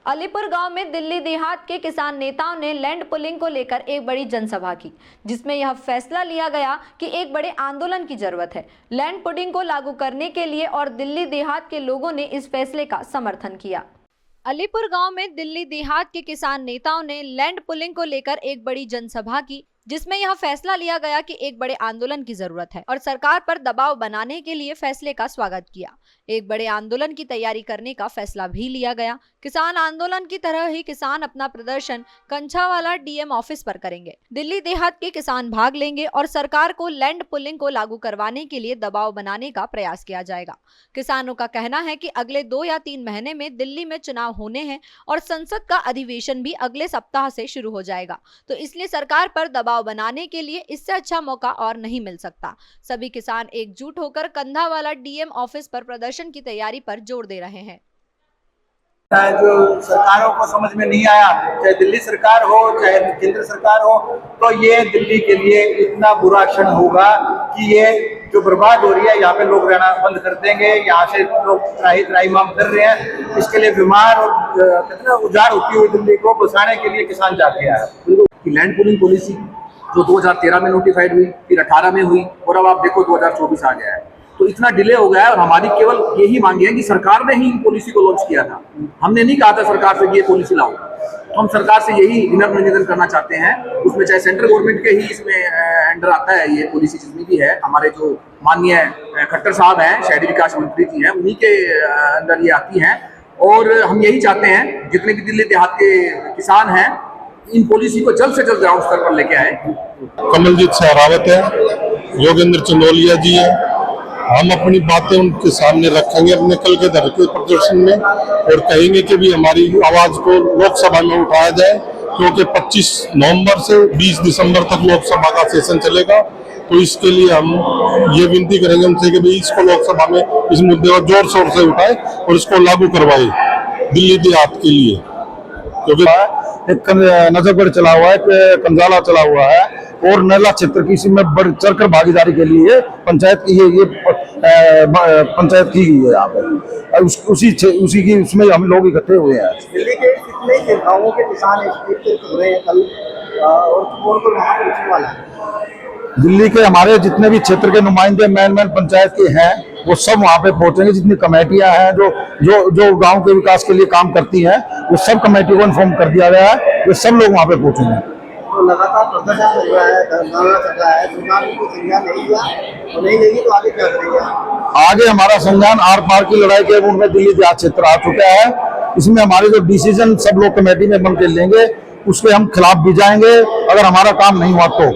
अलीपुर गांव में दिल्ली देहात के किसान नेताओं ने लैंड पुलिंग को लेकर एक बड़ी जनसभा की, जिसमें यह फैसला लिया गया कि एक बड़े आंदोलन की जरूरत है लैंड पुलिंग को लागू करने के लिए और दिल्ली देहात के लोगों ने इस फैसले का समर्थन किया। अलीपुर गांव में दिल्ली देहात के किसान नेताओं ने लैंड पुलिंग को लेकर एक बड़ी जनसभा की, जिसमें यह फैसला लिया गया कि एक बड़े आंदोलन की जरूरत है और सरकार पर दबाव बनाने के लिए फैसले का स्वागत किया। एक बड़े आंदोलन की तैयारी करने का फैसला भी लिया गया। किसान आंदोलन की तरह ही किसान अपना प्रदर्शन कंछावाला डीएम ऑफिस पर करेंगे। दिल्ली देहात के किसान भाग लेंगे और सरकार को लैंड पुलिंग को लागू करवाने के लिए दबाव बनाने का प्रयास किया जाएगा। किसानों का कहना है कि अगले 2 या 3 महीने में दिल्ली में चुनाव होने हैं और संसद का अधिवेशन भी अगले सप्ताह से शुरू हो जाएगा, तो इसलिए सरकार पर दबाव बनाने के लिए इससे अच्छा मौका और नहीं मिल सकता। सभी किसान एकजुट होकर कंधावाला डीएम ऑफिस पर प्रदर्शन की तैयारी पर जोर दे रहे हैं। जो सरकारों को समझ में नहीं आया, चाहे दिल्ली सरकार हो चाहे केंद्र सरकार हो, तो ये दिल्ली के लिए इतना बुरा क्षण होगा कि ये जो बर्बाद हो रही है, यहाँ पे लोग रहना बंद कर देंगे। यहाँ से लोग त्राही-माम कर रहे हैं। इसके लिए बीमार और कितना उजाड़ होती हुई दिल्ली को बसाने के लिए किसान जाग गया है। लैंड पूलिंग पॉलिसी जो 2013 में नोटिफाइड हुई, फिर 18 में हुई और अब आप देखो 2024 आ गया है, तो इतना डिले हो गया है। और हमारी केवल यही मांगी है कि सरकार ने ही पॉलिसी को लॉन्च किया था, हमने नहीं कहा था सरकार से कि ये पॉलिसी लाओ। तो हम सरकार से यही विनम्र निवेदन करना चाहते हैं, उसमें चाहे सेंट्रल गवर्नमेंट के ही इसमें अंडर आता है ये पॉलिसी जितनी भी है, हमारे जो माननीय खट्टर साहब हैं, शहरी विकास मंत्री जी हैं, उन्हीं के अंदर ये आती हैं। और हम यही चाहते हैं जितने भी दिल्ली देहात के किसान हैं, इन पॉलिसी को जल्द से जल्द ग्राउंड स्तर पर लेके आए। कमलजीत सहरावत है, योगेंद्र चंदोलिया जी है। हम अपनी बातें उनके सामने रखेंगे अपने कल के धरने प्रदर्शन में और कहेंगे कि भी हमारी आवाज को लोकसभा में उठाया जाए, क्योंकि 25 नवंबर से 20 दिसंबर तक लोकसभा का सेशन चलेगा। तो इसके लिए हम ये विनती करेंगे उनसे कि भाई इसको लोकसभा में इस मुद्दे को जोर शोर से उठाए और इसको लागू करवाए दिल्ली देहात के लिए, क्योंकि नजरगढ़ चला हुआ है, कंजाला चला हुआ है और नैला क्षेत्र की इसी में बढ़ चढ़कर भागीदारी के लिए पंचायत की ये पंचायत की गई है यहाँ पे। उसी की उसमें हम लोग इकट्ठे हुए हैं। दिल्ली के कितने गांवों के किसान हो रहे हैं कल और वहाँ पहुंचने वाला है। दिल्ली के हमारे जितने भी क्षेत्र के नुमाइंदे मैन पंचायत के हैं, वो सब वहाँ पे पहुंचेंगे। जितनी कमेटियां हैं जो गांव के विकास के लिए काम करती हैं, वो सब कमेटी को इन्फॉर्म कर दिया गया है, वो सब लोग वहाँ पे पहुंचेंगे। तो लगातार प्रदर्शन चल रहा है, धरना चल रहा है, सरकार को संज्ञान नहीं लिया और नहीं लेगी तो आगे क्या करेंगे? आगे हमारा संज्ञान आर पार की लड़ाई के रूप में दिल्ली देहात क्षेत्र आ चुका है। इसमें हमारे जो डिसीजन सब लोग कमेटी में बन के लेंगे, उसके हम खिलाफ भी जाएंगे अगर हमारा काम नहीं हुआ तो।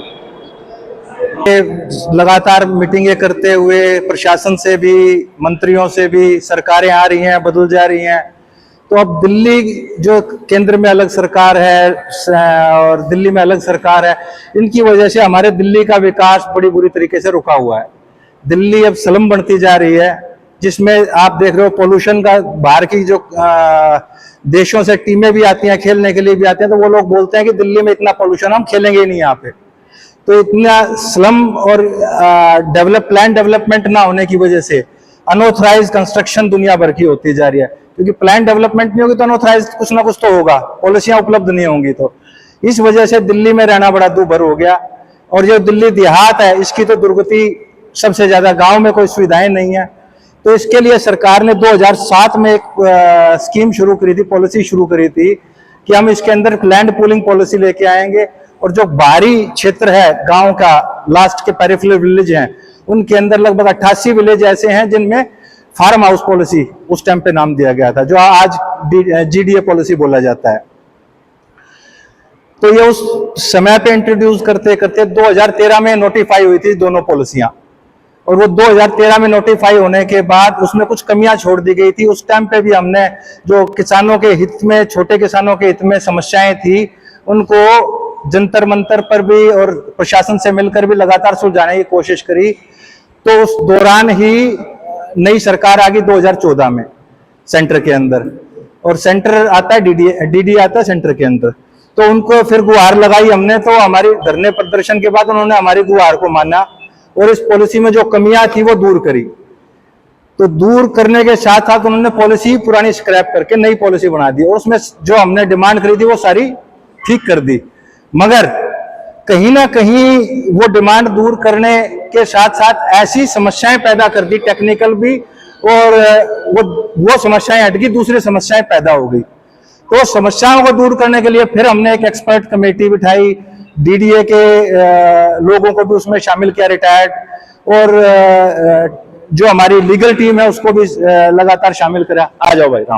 लगातार मीटिंगें करते हुए प्रशासन से भी, मंत्रियों से भी, सरकारें आ रही हैं, बदल जा रही हैं, तो अब दिल्ली जो केंद्र में अलग सरकार है और दिल्ली में अलग सरकार है, इनकी वजह से हमारे दिल्ली का विकास बड़ी बुरी तरीके से रुका हुआ है। दिल्ली अब स्लम बनती जा रही है, जिसमें आप देख रहे हो पोल्यूशन का, बाहर की जो देशों से टीमें भी आती हैं, खेलने के लिए भी आती हैं, तो वो लोग बोलते हैं कि दिल्ली में इतना पोल्यूशन, हम खेलेंगे ही नहीं यहाँ पे। तो इतना स्लम और प्लान डेवलपमेंट ना होने की वजह से अनऑथराइज्ड कंस्ट्रक्शन दुनिया भर की होती जा रही है, क्योंकि प्लान डेवलपमेंट नहीं होगी तो अनऑथराइज्ड कुछ ना कुछ तो होगा, पॉलिसियां उपलब्ध नहीं होंगी। तो इस वजह से दिल्ली में रहना बड़ा दूभर हो गया। और जो दिल्ली देहात है, इसकी तो दुर्गति सबसे ज्यादा, गांव में कोई सुविधाएं नहीं है। तो इसके लिए सरकार ने 2007 में एक स्कीम शुरू करी थी, पॉलिसी शुरू करी थी कि हम इसके अंदर लैंड पूलिंग पॉलिसी लेके आएंगे और जो बाहरी क्षेत्र है गांव का, लास्ट के पेरिफेरल विलेज हैं, उनके अंदर लगभग 88 विलेज ऐसे हैं जिनमें फार्म हाउस पॉलिसी उस टाइम पे नाम दिया गया था, जो आज जीडीए पॉलिसी बोला जाता है। तो ये उस समय पे इंट्रोड्यूस करते करते 2013 में नोटिफाई हुई थी दोनों पॉलिसियां, और वो 2013 में नोटिफाई होने के बाद उसमें कुछ कमियां छोड़ दी गई थी। उस टाइम पे भी हमने जो किसानों के हित में, छोटे किसानों के हित में समस्याएं थी, उनको जंतर मंतर पर भी और प्रशासन से मिलकर भी लगातार सुलझाने की कोशिश करी। तो उस दौरान ही नई सरकार आ गई 2014 में सेंटर के अंदर, और सेंटर आता है डीडी आता है सेंटर के अंदर। तो उनको फिर गुहार लगाई हमने, तो हमारी धरने प्रदर्शन के बाद उन्होंने हमारी गुहार को माना और इस पॉलिसी में जो कमियां थी वो दूर करी। तो दूर करने के साथ साथ उन्होंने पॉलिसी पुरानी स्क्रैप करके नई पॉलिसी बना दी और उसमें जो हमने डिमांड करी थी वो सारी ठीक कर दी। मगर कहीं ना कहीं वो डिमांड दूर करने के साथ साथ ऐसी समस्याएं पैदा कर दी टेक्निकल भी, और वो समस्याएं हट गई, दूसरी समस्याएं पैदा हो गई। तो समस्याओं को दूर करने के लिए फिर हमने एक एक्सपर्ट कमेटी बिठाई, डीडीए के लोगों को भी उसमें शामिल किया, रिटायर्ड, और जो हमारी लीगल टीम है उसको भी लगातार शामिल करा। आ जाओ भाई, राम राम।